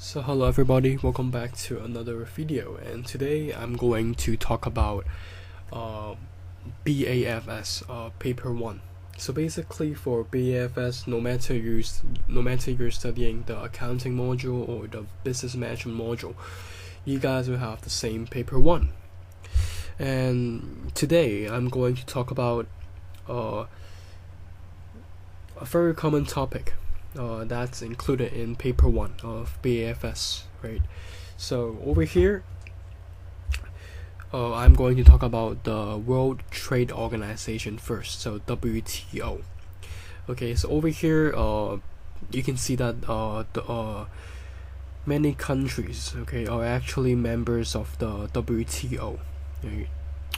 So hello everybody, welcome back to another video, and today I'm going to talk about BAFS paper 1. So basically for BAFS, no matter you're studying the accounting module or the business management module, you guys will have the same paper 1. And today I'm going to talk about a very common topic that's included in paper 1 of BAFS, right? So over here I'm going to talk about the World Trade Organization first, so WTO. Okay, so over here you can see that many countries, okay, are actually members of the WTO, right?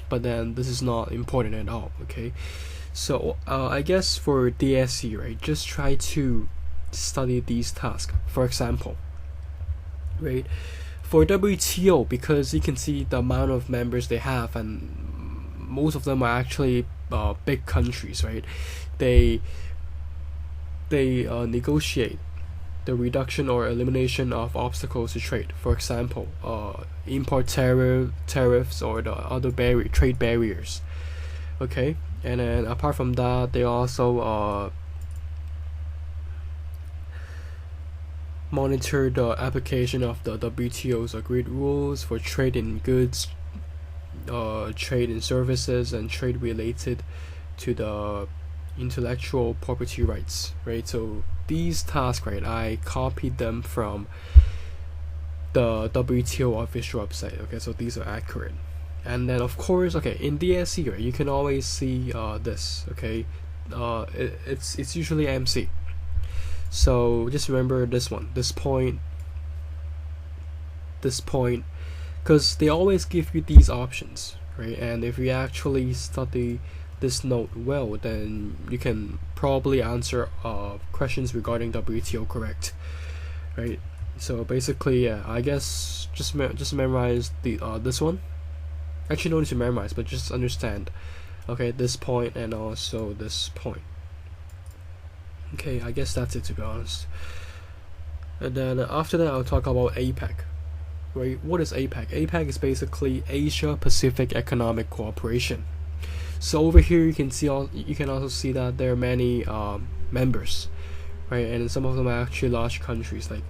But then this is not important at all, okay? So I guess for DSE, right, just try to study these tasks. For example, right, for WTO, because you can see the amount of members they have, and most of them are actually big countries, right? They negotiate the reduction or elimination of obstacles to trade. For example, import tariffs or the other trade barriers. Okay, and then apart from that, they also monitor the application of the WTO's agreed rules for trade in goods, trade in services, and trade related to the intellectual property rights, right? So these tasks, right, I copied them from the WTO official website. Okay, so these are accurate. And then of course, okay, in DSE, right, you can always see this. Okay, it's usually MC. So just remember this point, because they always give you these options, right? And if you actually study this note well, then you can probably answer questions regarding WTO correct, right? So basically, yeah, I guess just memorize the this one. Actually, no need to memorize, but just understand. Okay, this point and also this point. Okay, I guess that's it, to be honest. And then after that, I'll talk about APEC. Right? What is APEC? APEC is basically Asia Pacific Economic Cooperation. So over here, you can also see that there are many members, right? And some of them are actually large countries like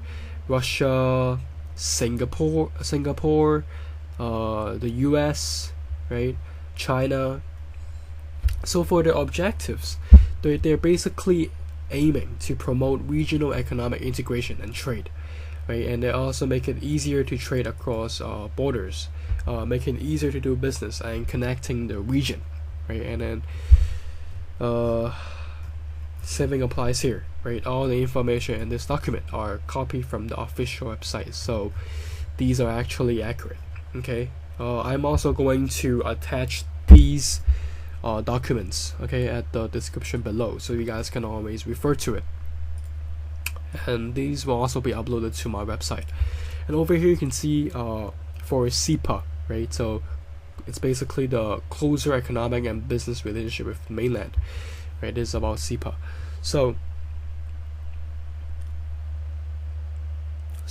Russia, Singapore, the US, right? China. So for their objectives, they're basically aiming to promote regional economic integration and trade, right? And they also make it easier to trade across borders, making it easier to do business and connecting the region, right? And then saving applies here, right? All the information in this document are copied from the official website, so these are actually accurate. Okay, I'm also going to attach these documents, okay, at the description below, so you guys can always refer to it, and these will also be uploaded to my website. And over here you can see for CEPA, right, so it's basically the closer economic and business relationship with the mainland, right? This is about CEPA. So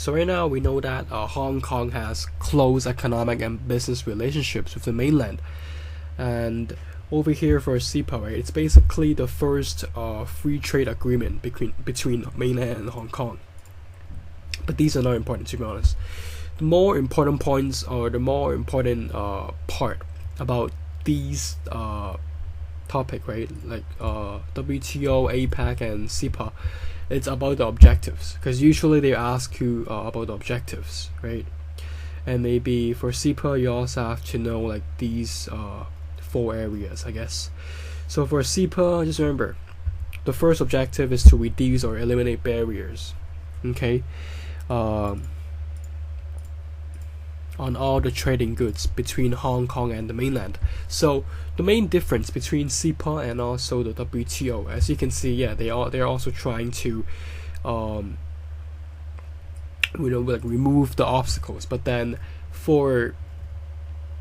right now we know that Hong Kong has close economic and business relationships with the mainland, and over here for CEPA, right, it's basically the first free trade agreement between mainland and Hong Kong. But these are not important, to be honest. The more important points, or the more important part about these topic, right, like WTO, APEC, and CEPA, it's about the objectives, because usually they ask you about the objectives, right? And maybe for CEPA you also have to know like these 4 areas, I guess. So for CEPA, just remember, the first objective is to reduce or eliminate barriers, okay, on all the trading goods between Hong Kong and the mainland. So the main difference between CEPA and also the WTO, as you can see, yeah, they're also trying to like remove the obstacles. But then for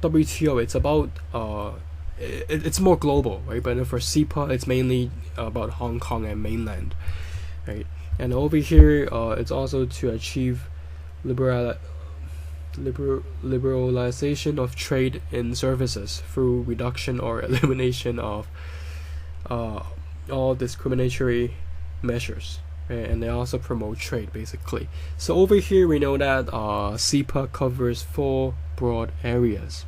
WTO, it's about it's more global, right? But for CEPA, it's mainly about Hong Kong and mainland, right? And over here, it's also to achieve liberalization of trade in services through reduction or elimination of all discriminatory measures, right? And they also promote trade, basically. So over here we know that CEPA covers 4 broad areas,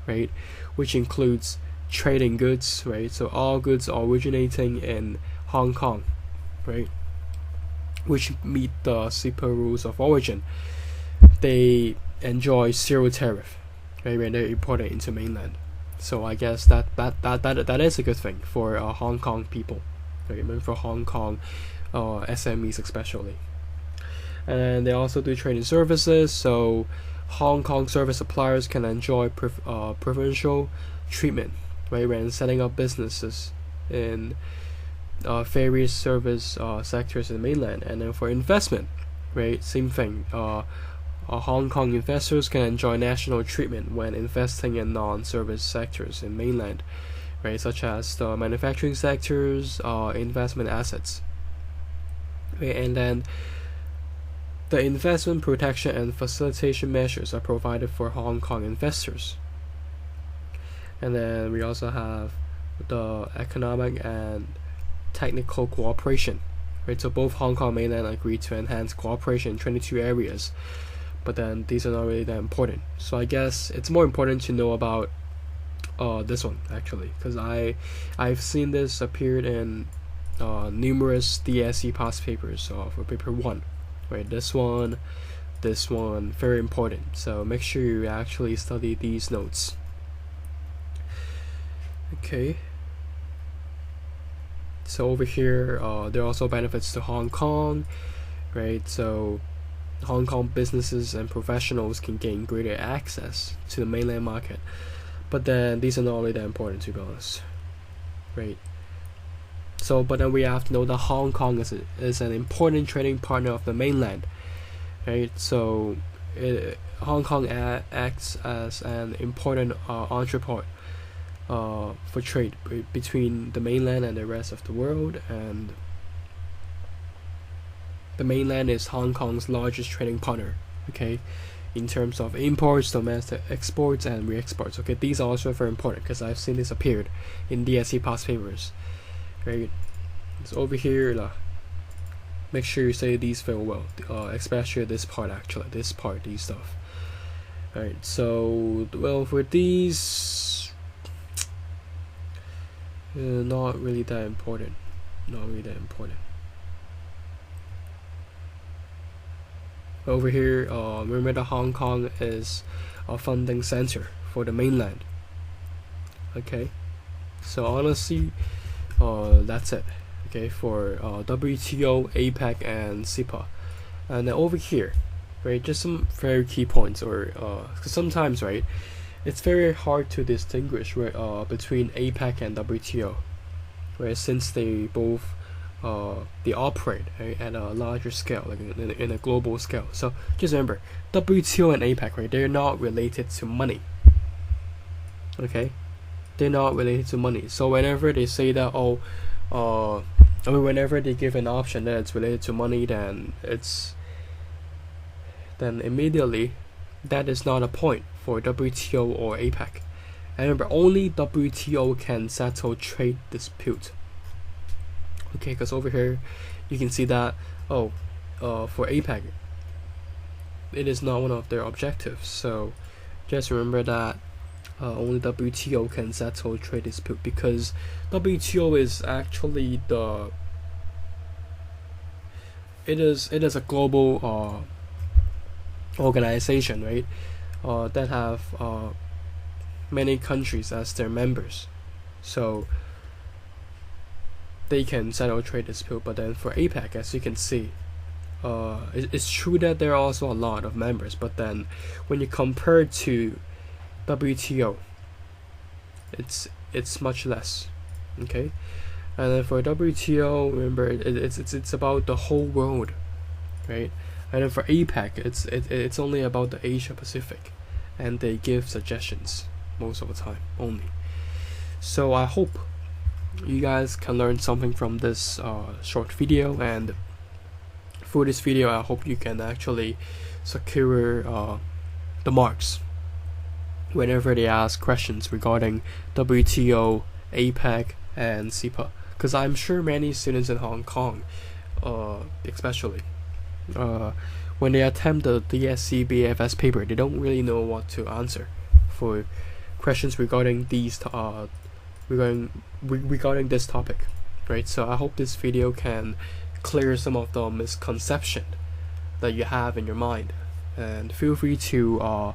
right, which includes trade in goods, right? So all goods originating in Hong Kong, right, which meet the CEPA rules of origin, they enjoy 0 tariff, right, when they're imported into mainland. So I guess that is a good thing for Hong Kong people, right? I mean, for Hong Kong SMEs especially. And they also do trade in services, so Hong Kong service suppliers can enjoy preferential treatment, right, when setting up businesses in various service sectors in the mainland. And then for investment, right, same thing. Hong Kong investors can enjoy national treatment when investing in non-service sectors in mainland, right, such as the manufacturing sectors, investment assets. Okay, and then the investment protection and facilitation measures are provided for Hong Kong investors. And then we also have the economic and technical cooperation, right? So both Hong Kong mainland agreed to enhance cooperation in 22 areas, but then these are not really that important. So I guess it's more important to know about this one, actually, because I've seen this appeared in numerous DSE past papers for paper 1, right? This one, very important. So make sure you actually study these notes. Okay. So over here, there are also benefits to Hong Kong, right? So Hong Kong businesses and professionals can gain greater access to the mainland market, but then these are not really that important, to be honest, right? So, but then we have to know that Hong Kong is an important trading partner of the mainland, right? So Hong Kong acts as an important entrepôt for trade between the mainland and the rest of the world, and the mainland is Hong Kong's largest trading partner, okay, in terms of imports, domestic exports, and re-exports. Okay, these are also very important because I've seen this appeared in DSE past papers, right? So over here, make sure you say these very well, especially this part, these stuff. Alright, so, well, for these, not really that important. Over here, remember that Hong Kong is a funding center for the mainland. Okay, so honestly, that's it. Okay, for WTO, APEC, and CEPA. And then over here, right, just some very key points, or cause sometimes, right, it's very hard to distinguish between APEC and WTO, right, since they both they operate, right, at a larger scale, like in a global scale. So just remember, WTO and APEC, right, they're not related to money. Okay, they're not related to money. So whenever they say that, whenever they give an option that it's related to money, then immediately that is not a point for WTO or APEC. And remember, only WTO can settle trade dispute. Okay, because over here you can see that for APEC it is not one of their objectives. So just remember that only WTO can settle trade dispute, because WTO is actually it is a global organization, right, that have many countries as their members, so they can settle trade dispute. But then for APEC, as you can see, it's true that there are also a lot of members, but then when you compare to WTO, it's much less. Okay, and then for WTO, remember, it's about the whole world, right? And then for APEC, it's only about the Asia Pacific, and they give suggestions most of the time only. So I hope you guys can learn something from this short video, and for this video, I hope you can actually secure the marks whenever they ask questions regarding WTO, APEC, and CEPA. Because I'm sure many students in Hong Kong, especially, when they attempt the DSE BAFS paper, they don't really know what to answer for questions regarding these regarding this topic, right? So I hope this video can clear some of the misconception that you have in your mind, and feel free to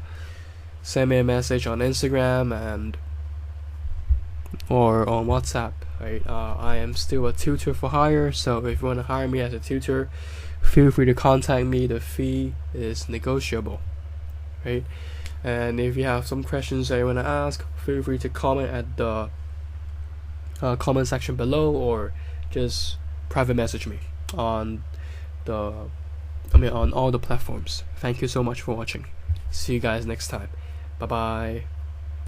send me a message on Instagram and or on WhatsApp, right? I am still a tutor for hire, so if you want to hire me as a tutor, feel free to contact me. The fee is negotiable, right? And if you have some questions that you want to ask, feel free to comment at the comment section below, or just private message me on on all the platforms. Thank you so much for watching. See you guys next time. Bye bye.